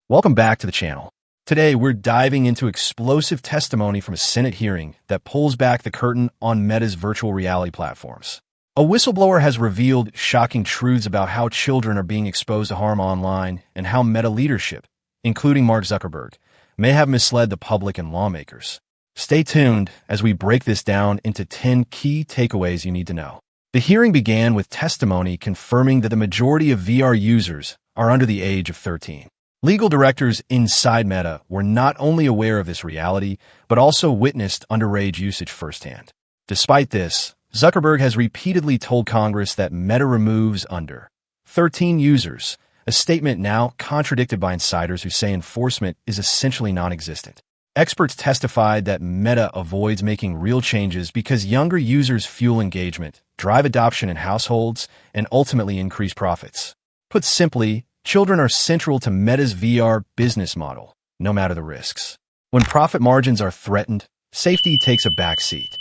Welcome back to the channel. Today, we're diving into explosive testimony from a Senate hearing that pulls back the curtain on Meta's virtual reality platforms. A whistleblower has revealed shocking truths about how children are being exposed to harm online and how Meta leadership, including Mark Zuckerberg, may have misled the public and lawmakers. Stay tuned as we break this down into 10 key takeaways you need to know. The hearing began with testimony confirming that the majority of VR users are under the age of 13. Legal directors inside Meta were not only aware of this reality, but also witnessed underage usage firsthand. Despite this, Zuckerberg has repeatedly told Congress that Meta removes under 13 users, a statement now contradicted by insiders who say enforcement is essentially non-existent. Experts testified that Meta avoids making real changes because younger users fuel engagement, drive adoption in households, and ultimately increase profits. Put simply, children are central to Meta's VR business model, no matter the risks. When profit margins are threatened, safety takes a backseat.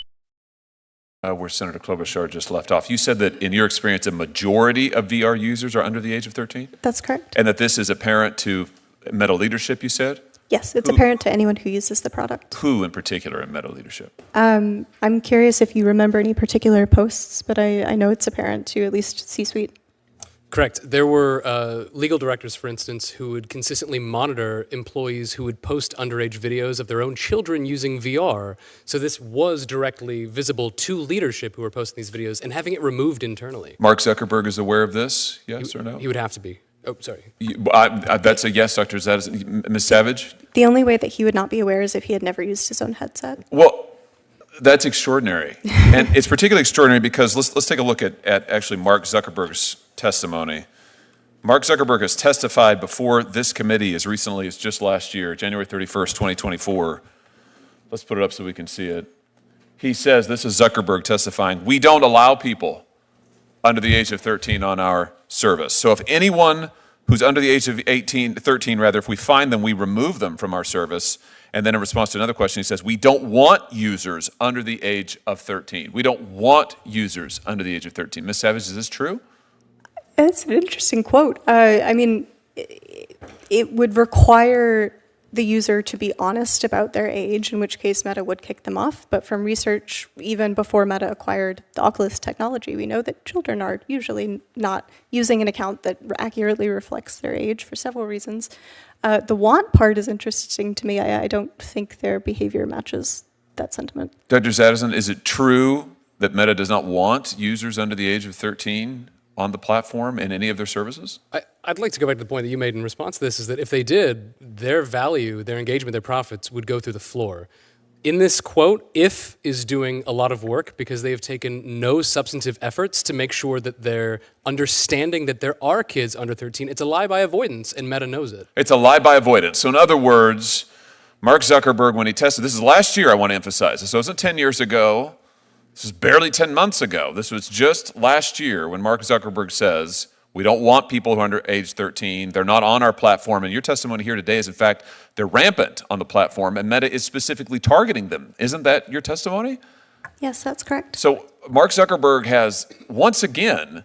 Where Senator Klobuchar just left off. You said that in your experience, a majority of VR users are under the age of 13? That's correct. And that this is apparent to Meta leadership, you said? Yes, it's apparent to anyone who uses the product. Who in particular in Meta leadership? I'm curious if you remember any particular posts, but I know it's apparent to at least C-suite. Correct. There were legal directors, for instance, who would consistently monitor employees who would post underage videos of their own children using VR. So this was directly visible to leadership who were posting these videos and having it removed internally. Mark Zuckerberg is aware of this, yes or no? He would have to be. Oh, sorry. That's a yes, Dr. Zadis. Ms. Savage? The only way that he would not be aware is if he had never used his own headset. Well, that's extraordinary. And it's particularly extraordinary because let's take a look at actually Mark Zuckerberg's testimony. Mark Zuckerberg has testified before this committee as recently as just last year, January 31st, 2024. Let's put it up so we can see it. He says, this is Zuckerberg testifying, we don't allow people under the age of 13 on our service. So if anyone who's under the age of 13, if we find them, we remove them from our service. And then in response to another question, he says, we don't want users under the age of 13. We don't want users under the age of 13. Ms. Savage, is this true? It's an interesting quote. I mean, it would require the user to be honest about their age, in which case Meta would kick them off. But from research, even before Meta acquired the Oculus technology, we know that children are usually not using an account that accurately reflects their age for several reasons. The want part is interesting to me. I don't think their behavior matches that sentiment. Dr. Zadison, is it true that Meta does not want users under the age of 13 on the platform in any of their services? I'd like to go back to the point that you made in response to this, is that if they did, their value, their engagement, their profits would go through the floor. In this quote, if is doing a lot of work because they have taken no substantive efforts to make sure that they're understanding that there are kids under 13. It's a lie by avoidance, and Meta knows it. It's a lie by avoidance. So in other words, Mark Zuckerberg, when he tested, this is last year, I want to emphasize this, so it wasn't 10 years ago. This is barely 10 months ago. This was just last year when Mark Zuckerberg says, we don't want people who are under age 13. They're not on our platform. And your testimony here today is, in fact, they're rampant on the platform, and Meta is specifically targeting them. Isn't that your testimony? Yes, that's correct. So Mark Zuckerberg has, once again,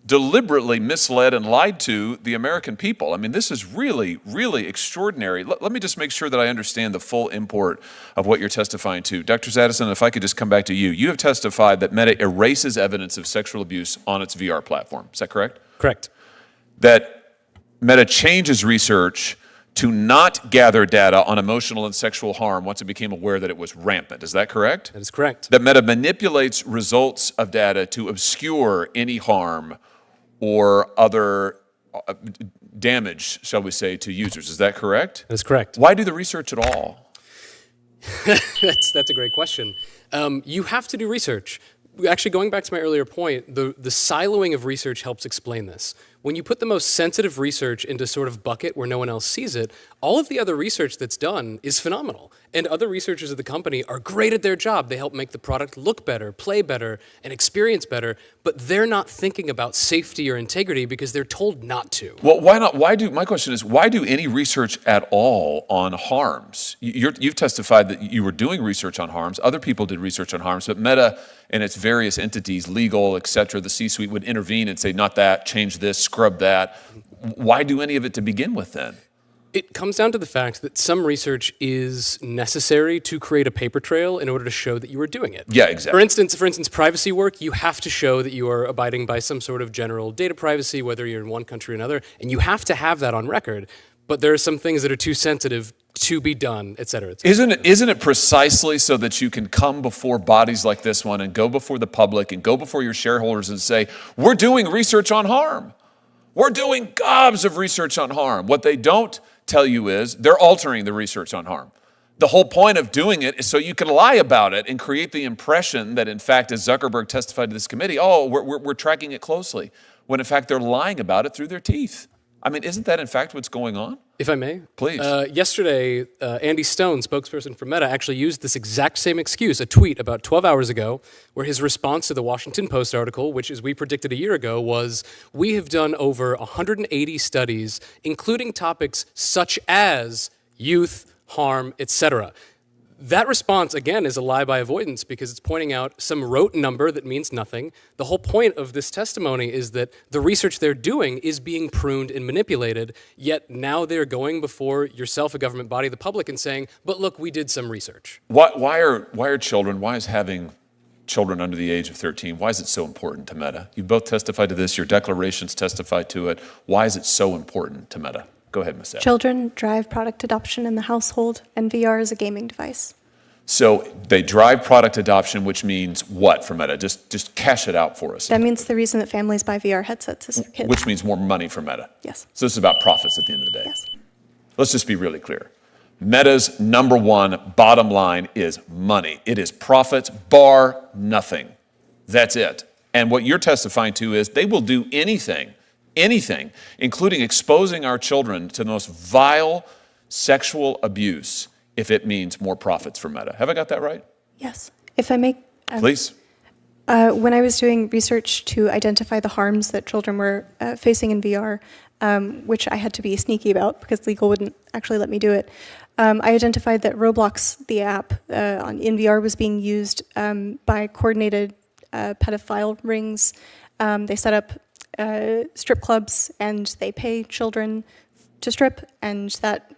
deliberately misled and lied to the American people. I mean, this is really, really extraordinary. Let me just make sure that I understand the full import of what you're testifying to. Dr. Zadison, if I could just come back to you. You have testified that Meta erases evidence of sexual abuse on its VR platform. Is that correct? Correct. That Meta changes research to not gather data on emotional and sexual harm once it became aware that it was rampant. Is that correct? That is correct. That Meta manipulates results of data to obscure any harm or other damage, shall we say, to users. Is that correct? That is correct. Why do the research at all? That's a great question. You have to do research. Actually, going back to my earlier point, the siloing of research helps explain this. When you put the most sensitive research into sort of bucket where no one else sees it, all of the other research that's done is phenomenal. And other researchers at the company are great at their job. They help make the product look better, play better, and experience better, but they're not thinking about safety or integrity because they're told not to. Well, why not? My question is, why do any research at all on harms? You've testified that you were doing research on harms. Other people did research on harms, but Meta and its various entities, legal, et cetera, the C-suite would intervene and say, not that, change this, scrub that. Why do any of it to begin with then? It comes down to the fact that some research is necessary to create a paper trail in order to show that you are doing it. Yeah, exactly. For instance, privacy work, you have to show that you are abiding by some sort of general data privacy, whether you're in one country or another, and you have to have that on record. But there are some things that are too sensitive to be done, et cetera, et cetera. Isn't it precisely so that you can come before bodies like this one and go before the public and go before your shareholders and say, we're doing research on harm. We're doing gobs of research on harm. What they don't tell you is they're altering the research on harm. The whole point of doing it is so you can lie about it and create the impression that, in fact, as Zuckerberg testified to this committee, we're tracking it closely, when in fact they're lying about it through their teeth. I mean, isn't that in fact what's going on? If I may? Please. Yesterday, Andy Stone, spokesperson for Meta, actually used this exact same excuse, a tweet about 12 hours ago, where his response to the Washington Post article, which as we predicted a year ago, was, we have done over 180 studies, including topics such as youth, harm, etc. That response, again, is a lie by avoidance because it's pointing out some rote number that means nothing. The whole point of this testimony is that the research they're doing is being pruned and manipulated, yet now they're going before yourself, a government body, the public, and saying, but look, we did some research. Why are children, why is having children under the age of 13, why is it so important to Meta? You've both testified to this, your declarations testify to it. Why is it so important to Meta? Go ahead, Ms. Adams. Children drive product adoption in the household, and VR is a gaming device. So they drive product adoption, which means what for Meta? Just cash it out for us. That means the reason that families buy VR headsets is for kids. Which means more money for Meta. Yes. So this is about profits at the end of the day. Yes. Let's just be really clear. Meta's number one bottom line is money. It is profits, bar nothing. That's it. And what you're testifying to is they will do anything, including exposing our children to the most vile sexual abuse if it means more profits for Meta. Have I got that right? Yes. If I may. Please. When I was doing research to identify the harms that children were facing in VR, which I had to be sneaky about because legal wouldn't actually let me do it, I identified that Roblox, the app in VR, was being used by coordinated pedophile rings. They set up strip clubs and they pay children to strip, and that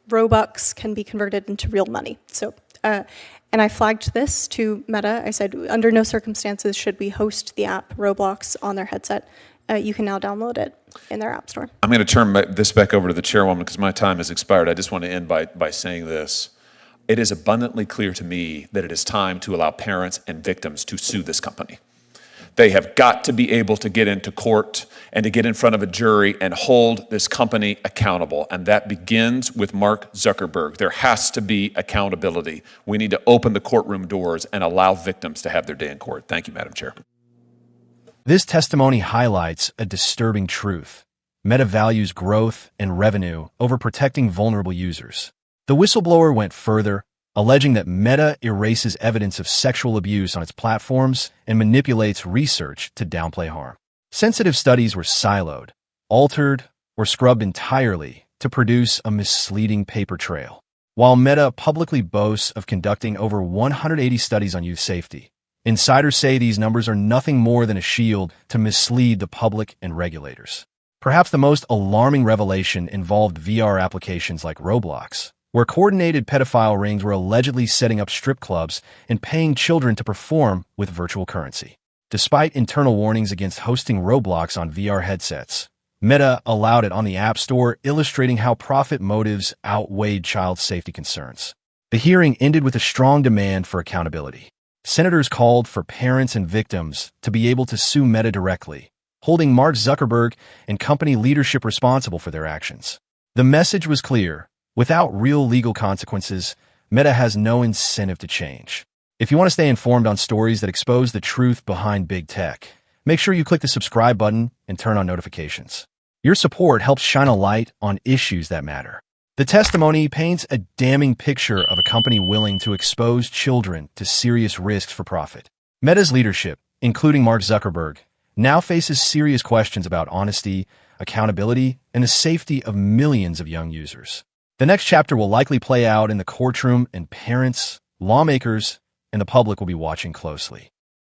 Robux can be converted into real money. So, and I flagged this to Meta. I said, under no circumstances should we host the app Roblox on their headset. You can now download it in their app store. I'm going to turn this back over to the chairwoman because my time has expired. I just want to end by saying this. It is abundantly clear to me that it is time to allow parents and victims to sue this company. They have got to be able to get into court and to get in front of a jury and hold this company accountable. And that begins with Mark Zuckerberg. There has to be accountability. We need to open the courtroom doors and allow victims to have their day in court. Thank you, Madam Chair. This testimony highlights a disturbing truth. Meta values growth and revenue over protecting vulnerable users. The whistleblower went further, alleging that Meta erases evidence of sexual abuse on its platforms and manipulates research to downplay harm. Sensitive studies were siloed, altered, or scrubbed entirely to produce a misleading paper trail. While Meta publicly boasts of conducting over 180 studies on youth safety, insiders say these numbers are nothing more than a shield to mislead the public and regulators. Perhaps the most alarming revelation involved VR applications like Roblox, where coordinated pedophile rings were allegedly setting up strip clubs and paying children to perform with virtual currency. Despite internal warnings against hosting Roblox on VR headsets, Meta allowed it on the App Store, illustrating how profit motives outweighed child safety concerns. The hearing ended with a strong demand for accountability. Senators called for parents and victims to be able to sue Meta directly, holding Mark Zuckerberg and company leadership responsible for their actions. The message was clear. Without real legal consequences, Meta has no incentive to change. If you want to stay informed on stories that expose the truth behind big tech, make sure you click the subscribe button and turn on notifications. Your support helps shine a light on issues that matter. The testimony paints a damning picture of a company willing to expose children to serious risks for profit. Meta's leadership, including Mark Zuckerberg, now faces serious questions about honesty, accountability, and the safety of millions of young users. The next chapter will likely play out in the courtroom, and parents, lawmakers, and the public will be watching closely.